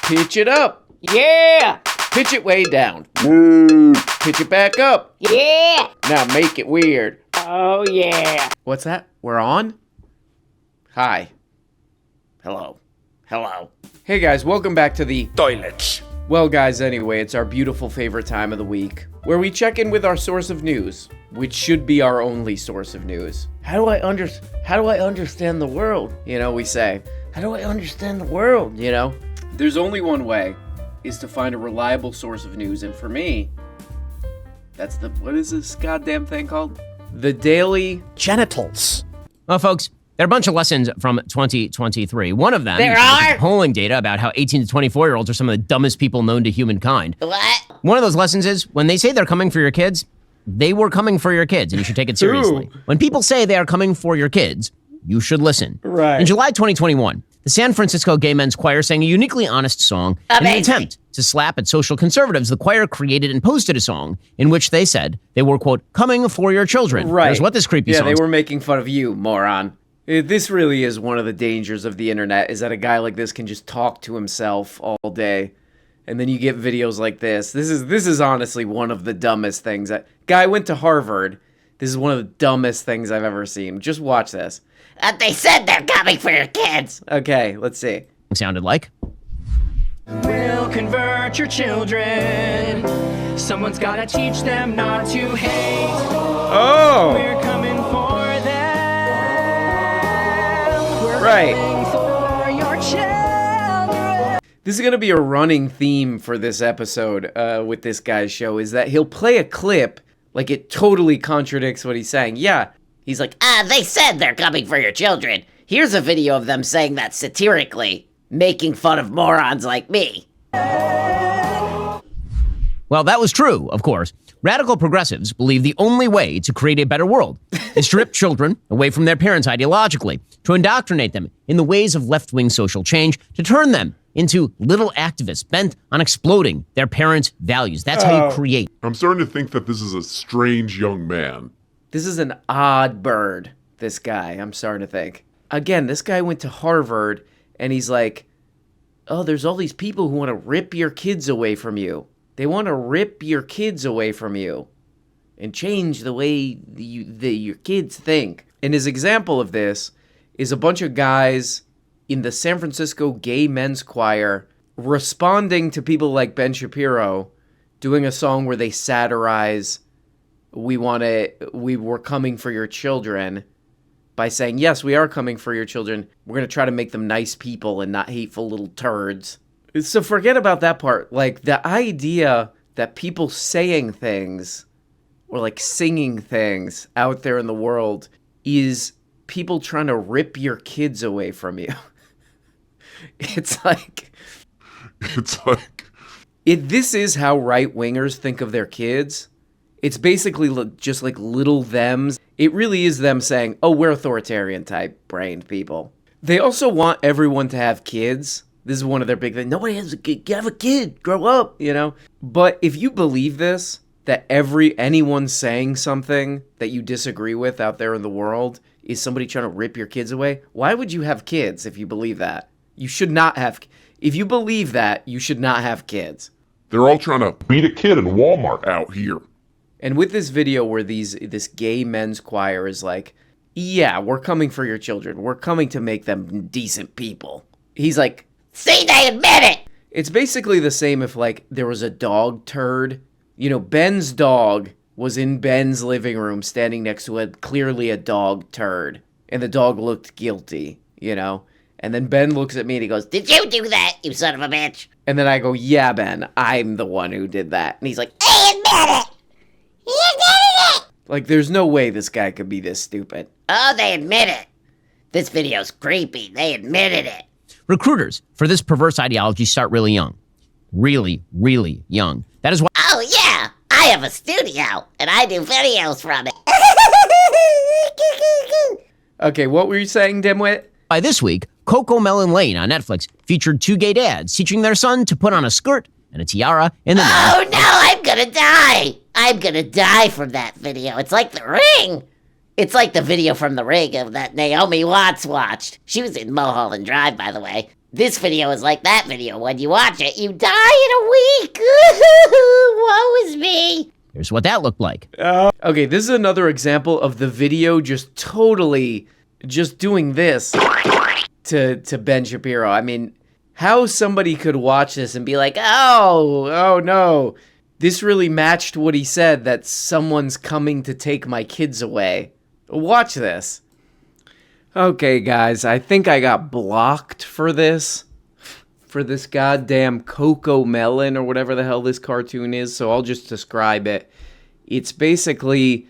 Pitch it up. Yeah! Pitch it way down. Pitch it back up. Yeah! Now make it weird. Oh, yeah. What's that? We're on? Hi. Hello. Hello. Hey guys, welcome back to the Toilets. Well guys, anyway, it's our beautiful favorite time of the week, where we check in with our source of news, which should be our only source of news. How do I understand the world? You know, we say. How do I understand the world? You know? There's only one way, is to find a reliable source of news, and for me, that's what is this goddamn thing called? The Daily Genitals. Well, folks, there are a bunch of lessons from 2023. One of them There is are? polling data about how 18 to 24-year-olds are some of the dumbest people known to humankind. What? One of those lessons is when they say they're coming for your kids, they were coming for your kids, and you should take it seriously. When people say they are coming for your kids, you should listen. Right. In July 2021, the San Francisco Gay Men's Choir sang a uniquely honest song. In an Amazing. attempt to slap at social conservatives, the choir created and posted a song in which they said they were, quote, coming for your children. Right. Here's what this creepy Yeah, song they were making fun of you, moron. This really is one of the dangers of the internet, is that a guy like this can just talk to himself all day. And then you get videos like this. This is honestly one of the dumbest things. Guy went to Harvard. This is one of the dumbest things I've ever seen. Just watch this. They said they're coming for your kids. Okay, let's see. sounded like. We'll convert your children. Someone's gotta teach them not to hate. Oh! We're coming for them. We're Right. coming for your children. This is going to be a running theme for this episode with this guy's show, is that he'll play a clip like it totally contradicts what he's saying. Yeah, he's like, They said they're coming for your children. Here's a video of them saying that satirically, making fun of morons like me. Well, that was true, of course. Radical progressives believe the only way to create a better world is to strip children away from their parents ideologically, to indoctrinate them in the ways of left-wing social change, to turn them into little activists bent on exploding their parents' values. That's how you create. I'm starting to think that this is a strange young man. this is an odd bird, this guy, I'm starting to think. Again, this guy went to Harvard, and he's like, oh, there's all these people who want to rip your kids away from you. They want to rip your kids away from you and change the way your kids think. And his example of this is a bunch of guys in the San Francisco Gay Men's Choir responding to people like Ben Shapiro, doing a song where they satirize, we were coming for your children, by saying, yes, we are coming for your children. We're going to try to make them nice people and not hateful little turds. So forget about that part. Like, the idea that people saying things or like singing things out there in the world is people trying to rip your kids away from you. It's like... This is how right-wingers think of their kids. It's basically just like little thems. It really is them saying, oh, we're authoritarian type brained people. They also want everyone to have kids. This is one of their big things. Nobody has a kid. Have a kid. Grow up, you know? But if you believe this, that anyone saying something that you disagree with out there in the world is somebody trying to rip your kids away, why would you have kids if you believe that? You should not have... If you believe that, you should not have kids. They're all trying to beat a kid in Walmart out here. And with this video where this gay men's choir is like, yeah, we're coming for your children. We're coming to make them decent people. He's like, See, they admit it! it's basically the same if, like, there was a dog turd. You know, Ben's dog was in Ben's living room standing next to clearly a dog turd. And the dog looked guilty, you know? And then Ben looks at me and he goes, Did you do that, you son of a bitch? and then I go, yeah, Ben, I'm the one who did that. And he's like, They admit it! He admitted it! like, there's no way this guy could be this stupid. Oh, they admit it. This video's creepy. They admitted it. Recruiters for this perverse ideology start really young. Really, really young. That is why Oh, yeah. I have a studio, and I do videos from it. Okay, what were you saying, dimwit? this week, Coco Melon Lane on Netflix featured two gay dads teaching their son to put on a skirt and a tiara in the Oh, name. no, I'm gonna die. I'm gonna die from that video. It's like The Ring. It's like the video from The Ring of that Naomi Watts watched. She was in Mulholland Drive, by the way. This video is like that video. When you watch it, you die in a week. Woe is me. Here's what that looked like. Okay, this is another example of the video just totally just doing this to Ben Shapiro. I mean, how somebody could watch this and be like, oh no, this really matched what he said, that someone's coming to take my kids away. Watch this. Okay, guys, I think I got blocked for this goddamn Coco Melon or whatever the hell this cartoon is, so I'll just describe it. It's basically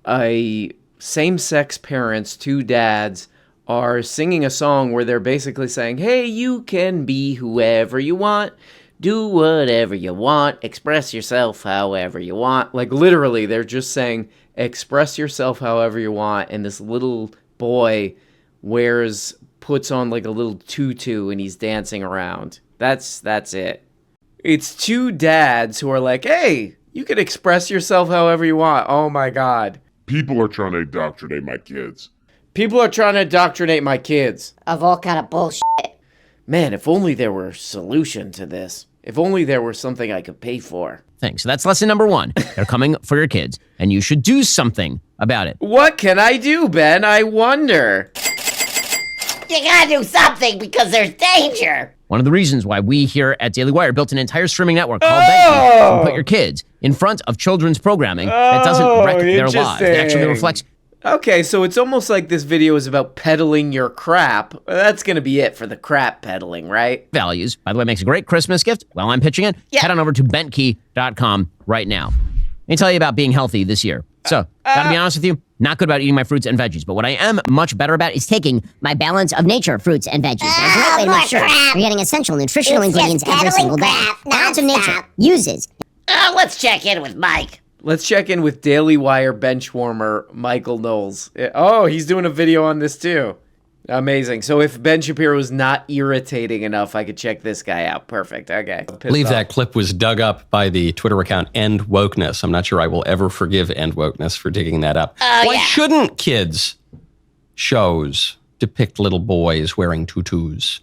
a same-sex parents, two dads, are singing a song where they're basically saying, hey, you can be whoever you want, do whatever you want, express yourself however you want. Like, literally, they're just saying, express yourself however you want, and this little boy puts on like a little tutu and he's dancing around. That's it. It's two dads who are like, hey, you can express yourself however you want. Oh my God. People are trying to indoctrinate my kids. People are trying to indoctrinate my kids. Of all kind of bullshit. Man, if only there were a solution to this. If only there were something I could pay for. Thing. So that's lesson number 1. They're coming for your kids, and you should do something about it. What can I do, Ben? I wonder. You gotta do something because there's danger. One of the reasons why we here at Daily Wire built an entire streaming network called Banky to put your kids in front of children's programming that doesn't wreck their lives. It actually reflects. Okay, so it's almost like this video is about peddling your crap. That's gonna be it for the crap peddling, right? Values. By the way, makes a great Christmas gift. While I'm pitching it, head on over to bentkey.com right now. Let me tell you about being healthy this year. So, gotta be honest with you, not good about eating my fruits and veggies, but what I am much better about is taking My Balance of Nature fruits and veggies. They're a great way to make sure you're getting essential nutritional It's ingredients just every single day. peddling crap, Balance of Nature nonstop. uses Let's check in with Mike. Let's check in with Daily Wire bench warmer Michael Knowles. Oh, he's doing a video on this too. Amazing. So if Ben Shapiro was not irritating enough, I could check this guy out. Perfect. Okay. I believe that clip was dug up by the Twitter account End Wokeness. I'm not sure I will ever forgive End Wokeness for digging that up. Why shouldn't kids' shows depict little boys wearing tutus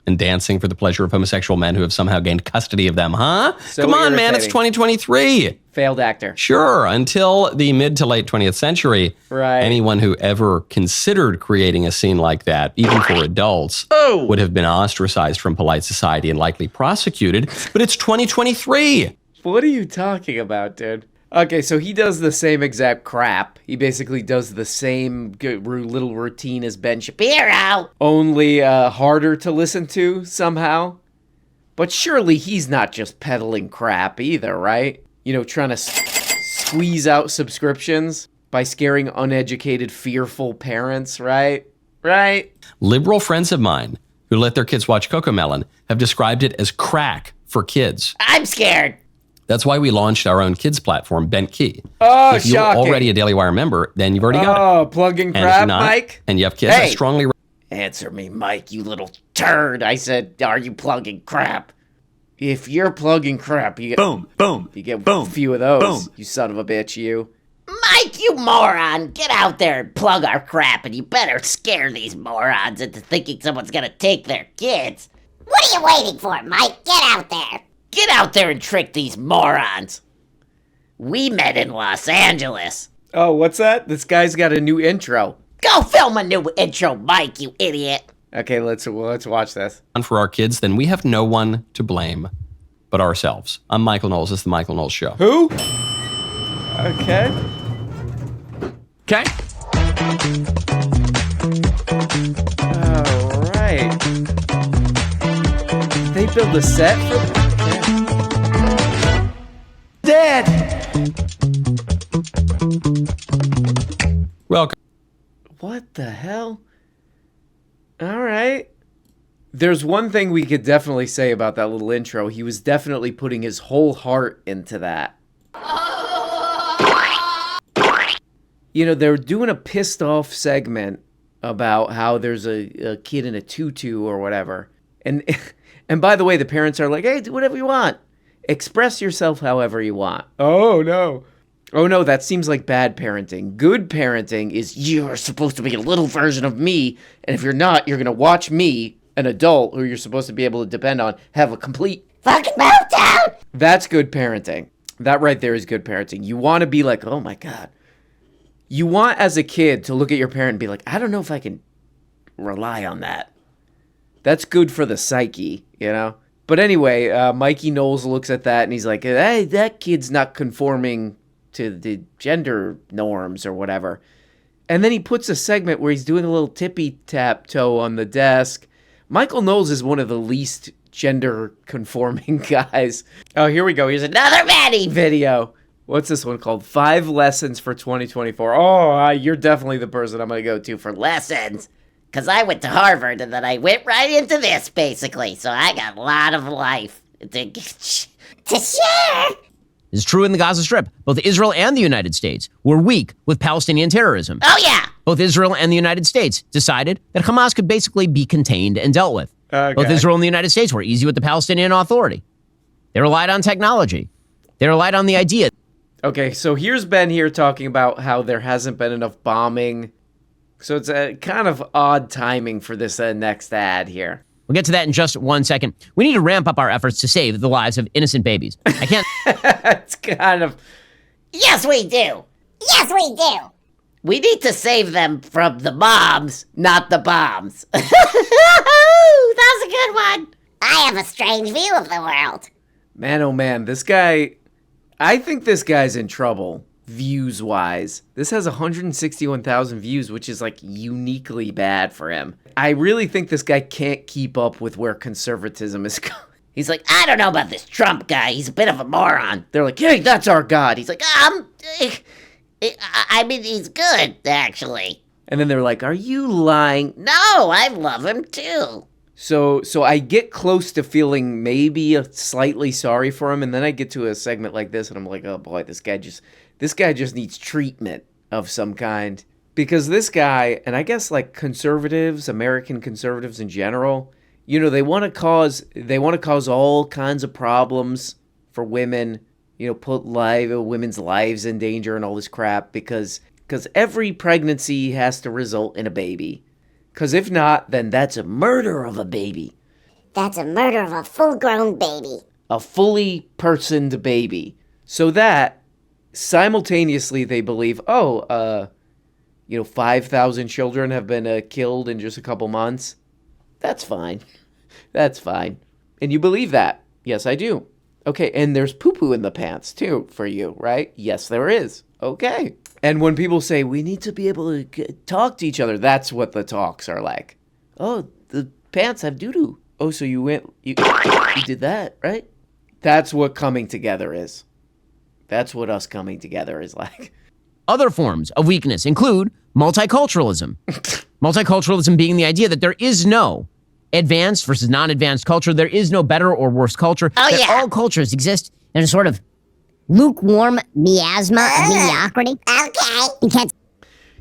and dancing for the pleasure of homosexual men who have somehow gained custody of them, huh? So Come on, man, it's irritating. 2023. Failed actor. Sure, until the mid to late 20th century, Right. anyone who ever considered creating a scene like that, even for adults, would have been ostracized from polite society and likely prosecuted. But it's 2023. What are you talking about, dude? Okay, so he does the same exact crap. He basically does the same little routine as Ben Shapiro, only harder to listen to somehow. But surely he's not just peddling crap either, right? You know, trying to squeeze out subscriptions by scaring uneducated, fearful parents, right? Right? Liberal friends of mine who let their kids watch Coco Melon have described it as crack for kids. I'm scared. That's why we launched our own kids platform, Bent Key. Oh, If you're shocking. already a Daily Wire member, then you've already got it. Oh, plugging And if crap, you're not, Mike? and you have kids, I Hey. strongly Answer me, Mike, you little turd. I said, are you plugging crap? If you're plugging crap, you get you get a few of those. You son of a bitch, you. Mike, you moron. Get out there and plug our crap, and you better scare these morons into thinking someone's gonna take their kids. What are you waiting for, Mike? Get out there. Get out there and trick these morons. We met in Los Angeles. Oh, what's that? This guy's got a new intro. Go film a new intro, Mike, you idiot. Okay, let's watch this. for our kids, then we have no one to blame but ourselves. I'm Michael Knowles. This is The Michael Knowles Show. Who? Okay. Okay. All right. They build a set for Dad. Welcome. What the hell? All right. There's one thing we could definitely say about that little intro. He was definitely putting his whole heart into that. You know, they're doing a pissed off segment about how there's a kid in a tutu or whatever. And by the way, the parents are like, hey, do whatever you want. Express yourself however you want. Oh, no. Oh no, that seems like bad parenting. Good parenting is you're supposed to be a little version of me, and if you're not, you're gonna watch me, an adult who you're supposed to be able to depend on, have a complete Fucking meltdown! That's good parenting. That right there is good parenting. You want to be like, oh my God. You want as a kid to look at your parent and be like, I don't know if I can rely on that. That's good for the psyche, you know? But anyway, Mikey Knowles looks at that and he's like, hey, that kid's not conforming to the gender norms or whatever. And then he puts a segment where he's doing a little tippy tap toe on the desk. Michael Knowles is one of the least gender conforming guys. Oh, here we go. Here's another Maddie video. What's this one called? 5 lessons for 2024. Oh, you're definitely the person I'm going to go to for Lessons. Because I went to Harvard and then I went right into this, basically. So I got a lot of life to share. It's true in the Gaza Strip. Both Israel and the United States were weak with Palestinian terrorism. Oh, yeah. Both Israel and the United States decided that Hamas could basically be contained and dealt with. Okay. Both Israel and the United States were easy with the Palestinian Authority. They relied on technology. They relied on the idea. Okay, so here's Ben here talking about how there hasn't been enough bombing. So it's a kind of odd timing for this next ad here. We'll get to that in just 1 second. We need to ramp up our efforts to save the lives of innocent babies. I can't... It's kind of... Yes, we do. Yes, we do. We need to save them from the moms, not the bombs. That's a good one. I have a strange view of the world. Man, oh man, this guy... I think this guy's in trouble, views-wise. This has 161,000 views, which is, like, uniquely bad for him. I really think this guy can't keep up with where conservatism is going. He's like, I don't know about this Trump guy. He's a bit of a moron. They're like, hey, that's our God. He's like, I mean, he's good, actually. and then they're like, are you lying? No, I love him, too. So I get close to feeling maybe slightly sorry for him, and then I get to a segment like this, and I'm like, oh boy, this guy just needs treatment of some kind. Because this guy, and I guess like conservatives, American conservatives in general, you know, they want to cause all kinds of problems for women, you know, put women's lives in danger and all this crap because every pregnancy has to result in a baby. Because if not, then that's a murder of a baby. That's a murder of a full-grown baby. A fully personed baby. So that, simultaneously, they believe, 5,000 children have been killed in just a couple months. That's fine. That's fine. And you believe that? Yes, I do. Okay, and there's poo-poo in the pants, too, for you, right? Yes, there is. Okay. And when people say, we need to be able to talk to each other, that's what the talks are like. Oh, the pants have doo-doo. Oh, so you did that, right? That's what coming together is. That's what us coming together is like. Other forms of weakness include multiculturalism. Multiculturalism being the idea that there is no advanced versus non-advanced culture. There is no better or worse culture. Oh, that yeah. all cultures exist There's a sort of lukewarm miasma of mediocrity. Okay. You can't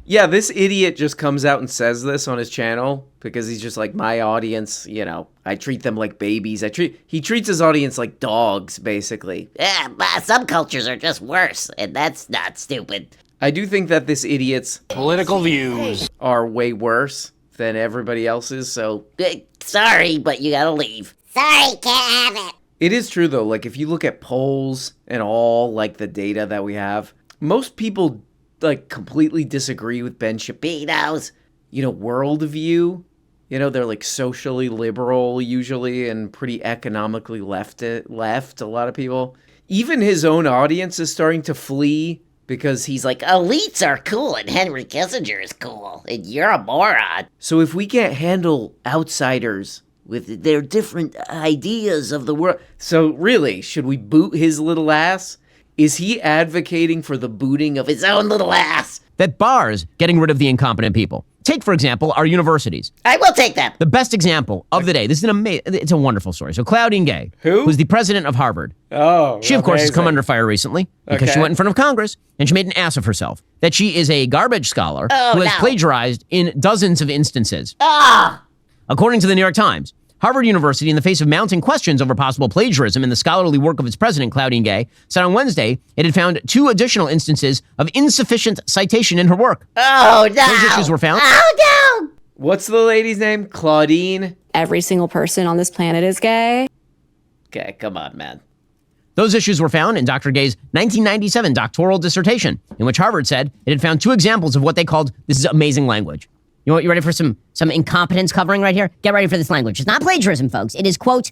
Yeah, this idiot just comes out and says this on his channel because he's just like, my audience, you know, I treat them like babies. He treats his audience like dogs, basically. Yeah, but some cultures are just worse, and that's not stupid. I do think that this idiot's Political views. are way worse than everybody else's, so Sorry, but you gotta leave. Sorry, can't have it. it is true though. Like if you look at polls and all like the data that we have, most people like completely disagree with Ben Shapiro's, worldview. You know, they're like socially liberal usually and pretty economically left, a lot of people. Even his own audience is starting to flee because he's like, Elites are cool, and Henry Kissinger is cool, and you're a moron. so if we can't handle outsiders with their different ideas of the world. So really, should we boot his little ass? Is he advocating for the booting of his own little ass? that bars getting rid of the incompetent people. Take, for example, our universities. I will take them. The best example of the day. This is it's a wonderful story. So Claudine Gay, who's the president of Harvard. Oh, She, of course, has come under fire recently because she went in front of Congress and she made an ass of herself. That she is a garbage scholar who has plagiarized in dozens of instances. Ah! According to the New York Times, Harvard University, in the face of mounting questions over possible plagiarism in the scholarly work of its president, Claudine Gay, said on Wednesday it had found 2 additional instances of insufficient citation in her work. Oh, no. Those issues were found. Oh, no. What's the lady's name? Claudine? Every single person on this planet is gay. Okay, come on, man. Those issues were found in Dr. Gay's 1997 doctoral dissertation, in which Harvard said it had found 2 examples of what they called, this is amazing language. You ready for some incompetence covering right here? Get ready for this language. It's not plagiarism, folks. It is, quote,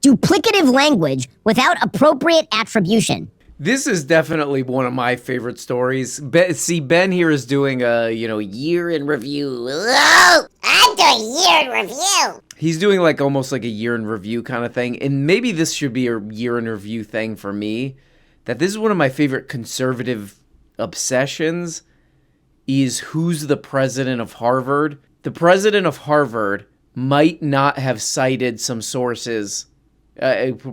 duplicative language without appropriate attribution. This is definitely one of my favorite stories. Ben here is doing a, year in review. Whoa! I'm doing year in review. He's doing like almost like a year in review kind of thing. And maybe this should be a year in review thing for me. That this is one of my favorite conservative obsessions is who's the president of Harvard. The president of Harvard might not have cited some sources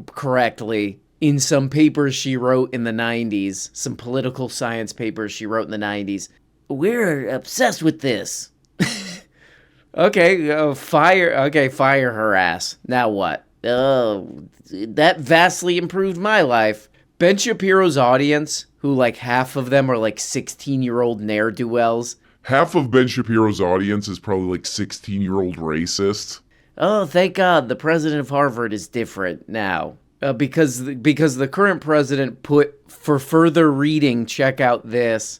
correctly in some papers she wrote in the 90s, some political science papers she wrote in the 90s. We're obsessed with this. Okay, fire her ass. Now what? Oh, that vastly improved my life. Ben Shapiro's audience, who like half of them are like 16-year-old ne'er-do-wells. Half of Ben Shapiro's audience is probably like 16-year-old racists. Oh, thank God the president of Harvard is different now. Because the current president put, for further reading, check out this,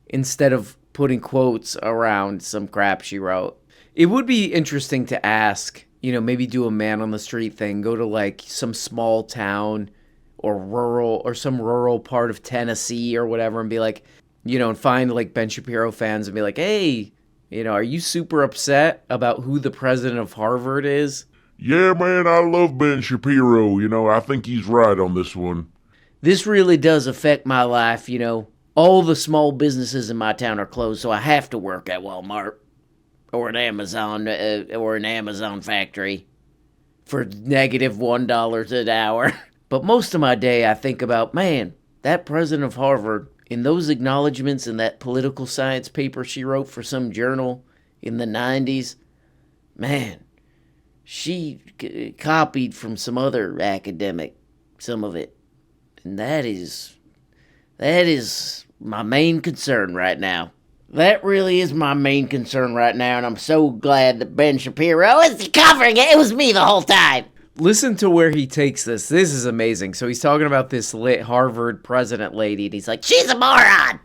instead of putting quotes around some crap she wrote. It would be interesting to ask, maybe do a man on the street thing, go to like some small town or some rural part of Tennessee or whatever and be like, and find like Ben Shapiro fans and be like, hey, are you super upset about who the president of Harvard is? Yeah, man, I love Ben Shapiro. I think he's right on this one. This really does affect my life, All the small businesses in my town are closed, so I have to work at Walmart or an Amazon factory for negative $1 an hour. But most of my day I think about, man, that president of Harvard, in those acknowledgments in that political science paper she wrote for some journal in the 90s, man, she copied from some other academic, some of it. And that is my main concern right now. That really is my main concern right now, and I'm so glad that Ben Shapiro is covering it. It was me the whole time. Listen to where he takes this. This is amazing. So he's talking about this lit Harvard president lady, and he's like, She's a moron.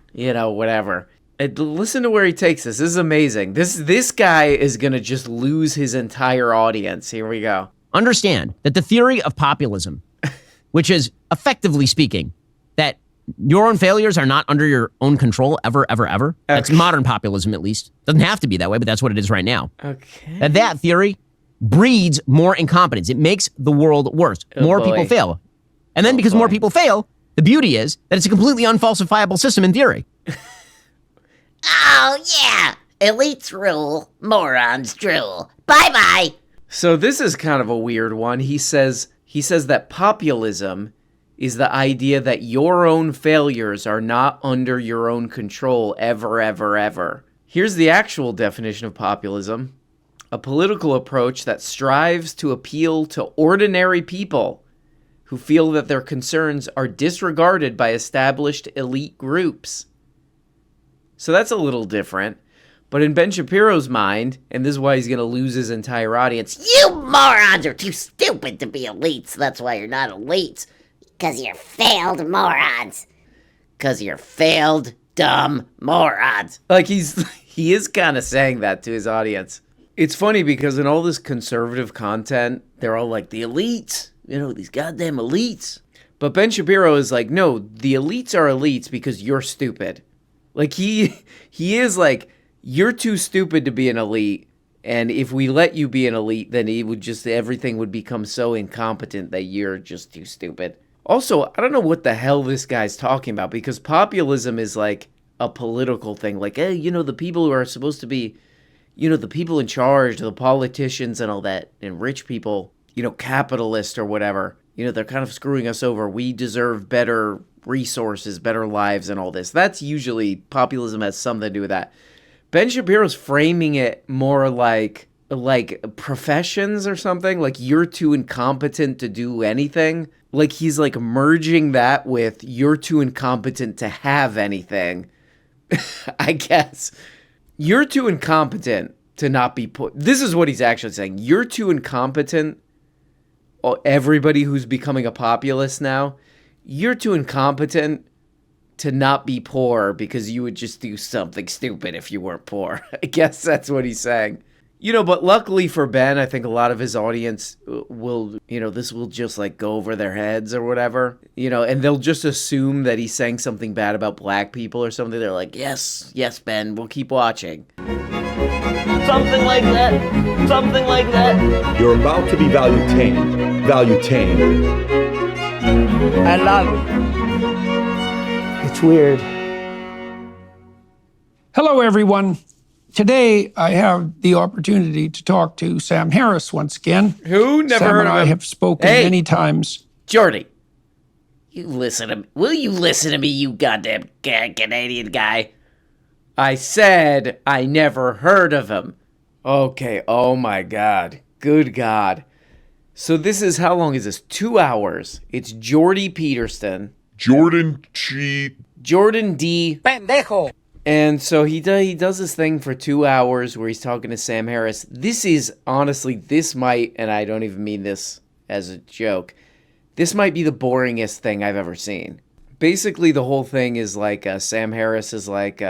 Whatever. And listen to where he takes this. This is amazing. This guy is going to just lose his entire audience. Here we go. Understand that the theory of populism, which is effectively speaking, that your own failures are not under your own control ever, ever, ever. That's modern populism, at least. Doesn't have to be that way, but that's what it is right now. Okay. That theory breeds more incompetence. It makes the world worse. More people fail. And then because more people fail, the beauty is that it's a completely unfalsifiable system in theory. Oh, yeah. Elites rule, morons drool. Bye-bye. So this is kind of a weird one. He says that populism is the idea that your own failures are not under your own control ever, ever, ever. Here's the actual definition of populism. A political approach that strives to appeal to ordinary people who feel that their concerns are disregarded by established elite groups. So that's a little different. But in Ben Shapiro's mind, and this is why he's going to lose his entire audience, You morons are too stupid to be elites. That's why you're not elites. Because you're failed morons. Because you're failed, dumb morons. like he is kind of saying that to his audience. It's funny because in all this conservative content, they're all like, the elites, these goddamn elites. But Ben Shapiro is like, no, the elites are elites because you're stupid. Like he is like, you're too stupid to be an elite. And if we let you be an elite, then everything would become so incompetent that you're just too stupid. Also, I don't know what the hell this guy's talking about because populism is like a political thing. Like, hey, the people who are supposed to be, the people in charge, the politicians and all that, and rich people, capitalist or whatever, they're kind of screwing us over. We deserve better resources, better lives and all this. That's usually, populism has something to do with that. Ben Shapiro's framing it more like like professions or something. Like you're too incompetent to do anything. Like he's like merging that with you're too incompetent to have anything. I guess. You're too incompetent to not be put. This is what he's actually saying. You're too incompetent. Everybody who's becoming a populist now, you're too incompetent to not be poor because you would just do something stupid if you weren't poor. I guess that's what he's saying. You know, but luckily for Ben, I think a lot of his audience will, you know, this will just like go over their heads or whatever, you know, and they'll just assume that he's saying something bad about black people or something. They're like, yes, Ben, we'll keep watching. Something like that. Something like that. You're about to be value tamed. Value tamed. I love it. It's weird. Hello, everyone. Today, I have the opportunity to talk to Sam Harris once again. Who? Never Sam heard and of I him. have spoken Hey, many times. Jordy, you listen to me. Will you listen to me, you goddamn Canadian guy? I said I never heard of him. Okay, oh my God. Good God. So this is, how long is this? 2 hours. It's Jordy Peterson. Jordan D. Pendejo. And so he does this thing for 2 hours where he's talking to Sam Harris. This is, honestly, this might, and I don't even mean this as a joke, this might be the boringest thing I've ever seen. Basically, the whole thing is like, Sam Harris is like,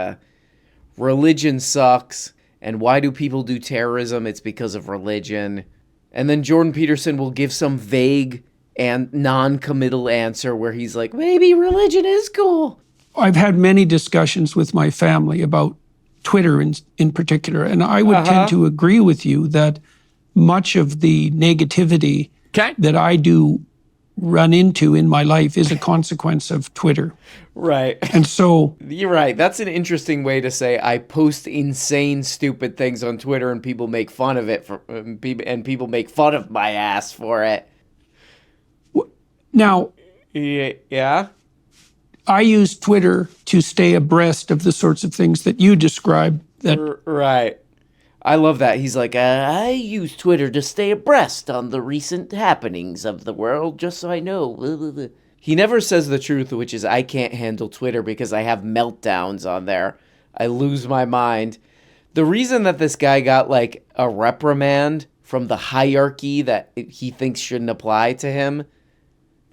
religion sucks, and why do people do terrorism? It's because of religion. And then Jordan Peterson will give some vague and non-committal answer where he's like, maybe religion is cool. I've had many discussions with my family about Twitter in particular, and I would tend to agree with you that much of the negativity that I do run into in my life is a consequence of Twitter. Right. And so... You're right. That's an interesting way to say I post insane, stupid things on Twitter and people make fun of it, and people make fun of my ass for it. Now... Yeah? I use Twitter to stay abreast of the sorts of things that you describe. Right. I love that. He's like, I use Twitter to stay abreast on the recent happenings of the world, just so I know. He never says the truth, which is I can't handle Twitter because I have meltdowns on there. I lose my mind. The reason that this guy got like a reprimand from the hierarchy that he thinks shouldn't apply to him,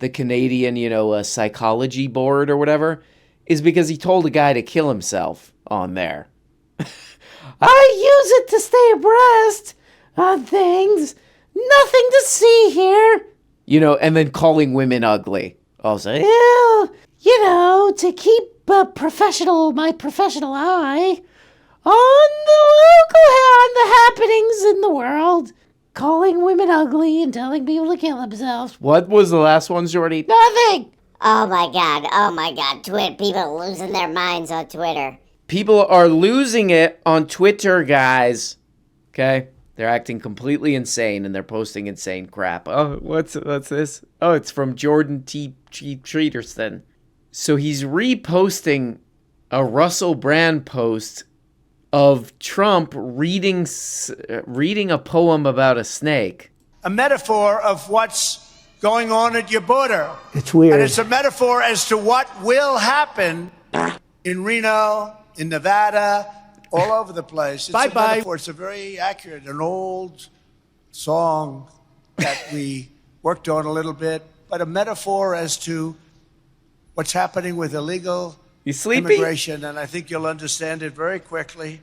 the Canadian, psychology board or whatever, is because he told a guy to kill himself on there. I use it to stay abreast on things. Nothing to see here. And then calling women ugly. Also, to keep my professional eye on the happenings in the world. Calling women ugly and telling people to kill themselves. What was the last one, Jordy? Nothing! Oh my god. Twitter, people are losing their minds on Twitter. People are losing it on Twitter, guys. Okay? They're acting completely insane and they're posting insane crap. Oh, what's this? Oh, it's from Jordan T. Peterson. So he's reposting a Russell Brand post of Trump reading a poem about a snake. A metaphor of what's going on at your border. It's weird. And it's a metaphor as to what will happen in Reno, in Nevada, all over the place. It's a metaphor. It's a very accurate, an old song that we worked on a little bit, but a metaphor as to what's happening with illegal immigration, and I think you'll understand it very quickly.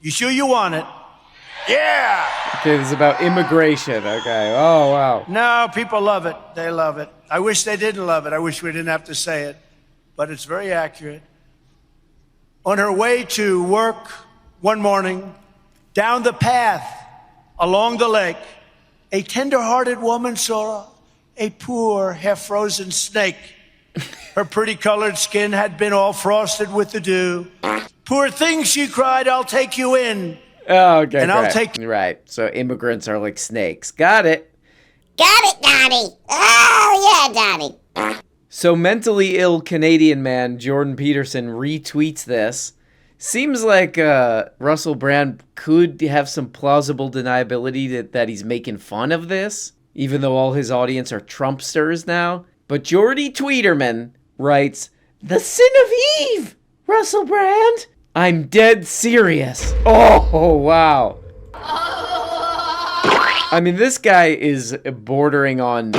You sure you want it? Yeah! Okay, this is about immigration. Okay, oh, wow. No, people love it. They love it. I wish they didn't love it. I wish we didn't have to say it, but it's very accurate. On her way to work one morning, down the path along the lake, a tender-hearted woman saw a poor, half-frozen snake. Her pretty colored skin had been all frosted with the dew. Poor thing, she cried, I'll take you in. Oh, okay. And I'll take... Right, so immigrants are like snakes. Got it. Got it, Donnie. Oh, yeah, Donnie. So mentally ill Canadian man Jordan Peterson retweets this, Seems like Russell Brand could have some plausible deniability that he's making fun of this, even though all his audience are Trumpsters now. But Jordy Tweeterman writes, "The sin of Eve, Russell Brand. I'm dead serious." Oh, wow. I mean, this guy is bordering on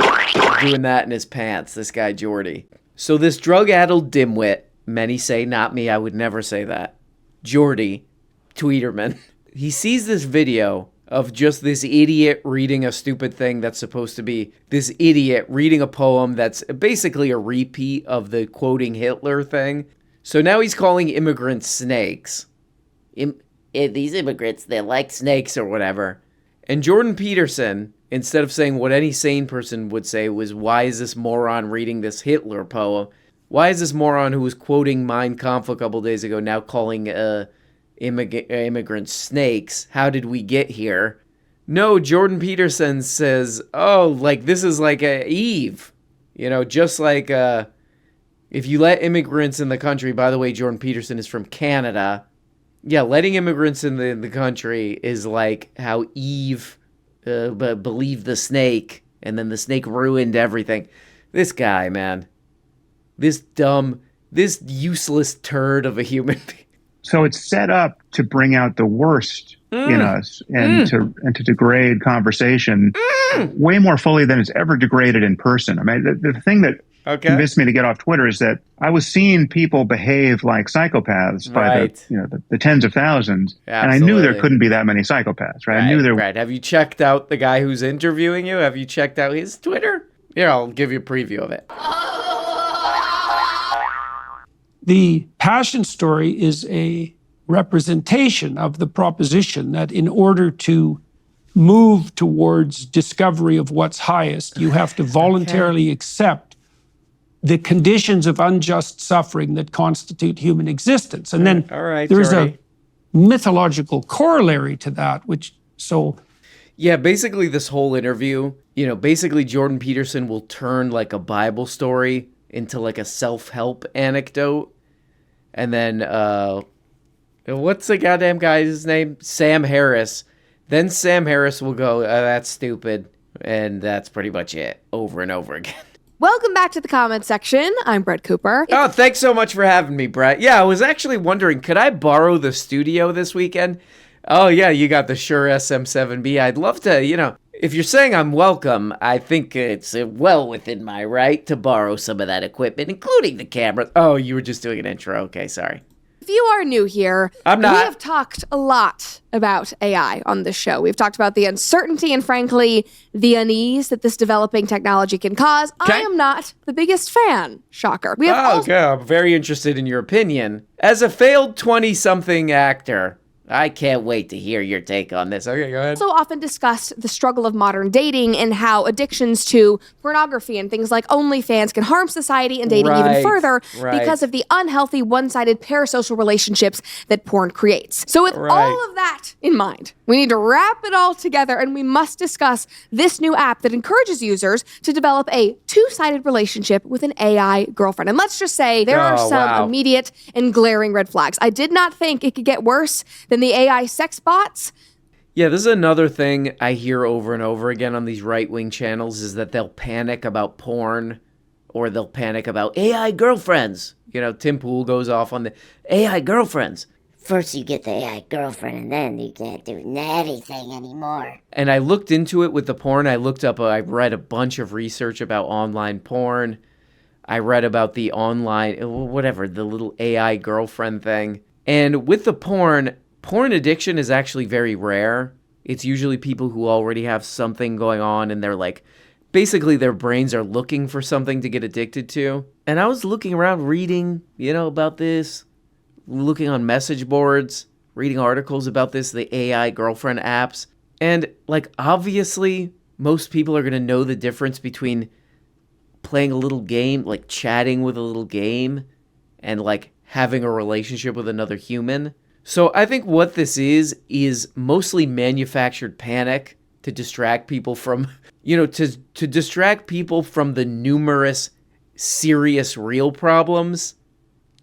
doing that in his pants, this guy Jordy. So this drug-addled dimwit, many say, not me, I would never say that, Jordy Tweeterman, he sees this video of just this idiot reading a stupid thing that's supposed to be this idiot reading a poem that's basically a repeat of the quoting Hitler thing. So now he's calling immigrants snakes. These immigrants, they're like snakes or whatever. And Jordan Peterson, instead of saying what any sane person would say was, why is this moron reading this Hitler poem? Why is this moron who was quoting Mein Kampf a couple days ago now calling immigrants snakes? How did we get here? No, Jordan Peterson says, oh, like this is like a Eve. You know, just like if you let immigrants in the country, by the way, Jordan Peterson is from Canada. Yeah, letting immigrants in the country is like how Eve believed the snake, and then the snake ruined everything. This guy, man. This useless turd of a human being. So it's set up to bring out the worst in us and to degrade conversation way more fully than it's ever degraded in person. I mean, the thing that convinced me to get off Twitter is that I was seeing people behave like psychopaths by the tens of thousands, and I knew there couldn't be that many psychopaths. Right? I knew there. Right. Have you checked out the guy who's interviewing you? Have you checked out his Twitter? Here, I'll give you a preview of it. The passion story is a representation of the proposition that in order to move towards discovery of what's highest, you have to voluntarily accept the conditions of unjust suffering that constitute human existence. And then there's a mythological corollary to that, Yeah, basically this whole interview, basically Jordan Peterson will turn like a Bible story into like a self-help anecdote. And then, what's the goddamn guy's name? Sam Harris. Then Sam Harris will go, that's stupid. And that's pretty much it, over and over again. Welcome back to the comment section. I'm Brett Cooper. Oh, thanks so much for having me, Brett. Yeah, I was actually wondering, could I borrow the studio this weekend? Oh, yeah, you got the Shure SM7B. I'd love to, if you're saying I'm welcome, I think it's well within my right to borrow some of that equipment, including the camera. Oh, you were just doing an intro. Okay, sorry. If you are new here, I'm not. We have talked a lot about AI on this show. We've talked about the uncertainty and, frankly, the unease that this developing technology can cause. I am not the biggest fan. Shocker. We have okay, I'm very interested in your opinion. As a failed 20-something actor, I can't wait to hear your take on this. Okay, go ahead. Also often discussed the struggle of modern dating and how addictions to pornography and things like OnlyFans can harm society and dating even further because of the unhealthy one-sided parasocial relationships that porn creates. So with all of that in mind, we need to wrap it all together, and we must discuss this new app that encourages users to develop a two-sided relationship with an AI girlfriend. And let's just say there are some immediate and glaring red flags. I did not think it could get worse than the AI sex bots. Yeah, this is another thing I hear over and over again on these right-wing channels is that they'll panic about porn or they'll panic about AI girlfriends. Tim Pool goes off on the AI girlfriends. First you get the AI girlfriend and then you can't do anything anymore. And I looked into it with the porn. I read a bunch of research about online porn. I read about the online, the little AI girlfriend thing. And with the porn addiction is actually very rare. It's usually people who already have something going on and they're like, basically their brains are looking for something to get addicted to. And I was looking around reading, about this, looking on message boards, reading articles about this, the AI girlfriend apps. And obviously most people are going to know the difference between playing a little game, like chatting with a little game, and having a relationship with another human. So I think what this is mostly manufactured panic to distract people from, to distract people from the numerous serious real problems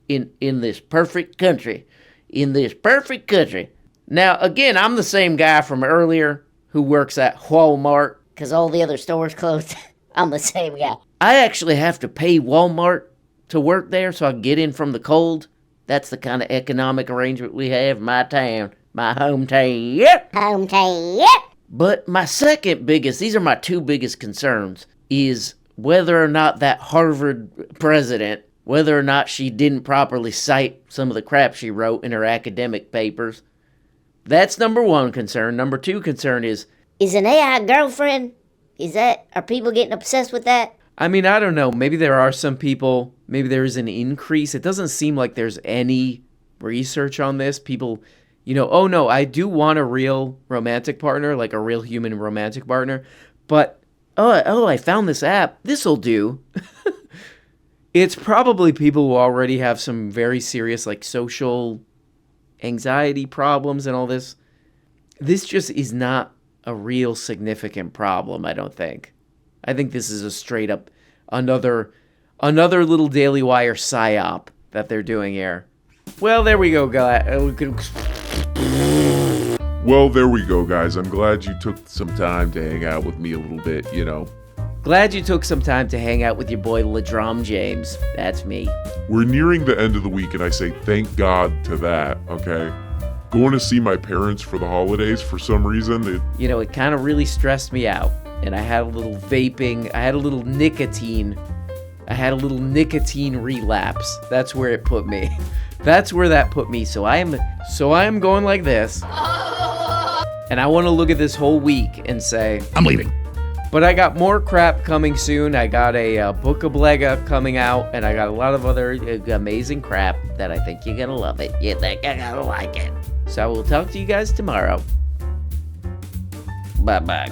in this perfect country. in this perfect country. Now, again, I'm the same guy from earlier who works at Walmart. Because all the other stores closed. I'm the same guy. I actually have to pay Walmart to work there so I can get in from the cold. That's the kind of economic arrangement we have in my town, my hometown. Yep. Hometown, yep. But my second biggest, these are my two biggest concerns, is whether or not that Harvard president, whether or not she didn't properly cite some of the crap she wrote in her academic papers. That's number one concern. Number two concern is an AI girlfriend? Are people getting obsessed with that? I mean, I don't know. Maybe there are some people, maybe there is an increase. It doesn't seem like there's any research on this. People, oh no, I do want a real romantic partner, like a real human romantic partner. But, I found this app. This'll do. It's probably people who already have some very serious, like, social anxiety problems and all this. This just is not a real significant problem, I don't think. I think this is a straight up another little Daily Wire psyop that they're doing here. Well, there we go, guys. Well, there we go, guys. I'm glad you took some time to hang out with me a little bit, Glad you took some time to hang out with your boy LeDrum James. That's me. We're nearing the end of the week, and I say thank God to that, okay? Going to see my parents for the holidays, for some reason, it kind of really stressed me out. And I had a little vaping, I had a little nicotine relapse. That's where it put me. That's where that put me. So I am going like this. And I want to look at this whole week and say, I'm leaving. But I got more crap coming soon. I got a Book of Blega coming out, and I got a lot of other amazing crap that I think you're going to love it. You think you're going to like it. So I will talk to you guys tomorrow. Bye-bye.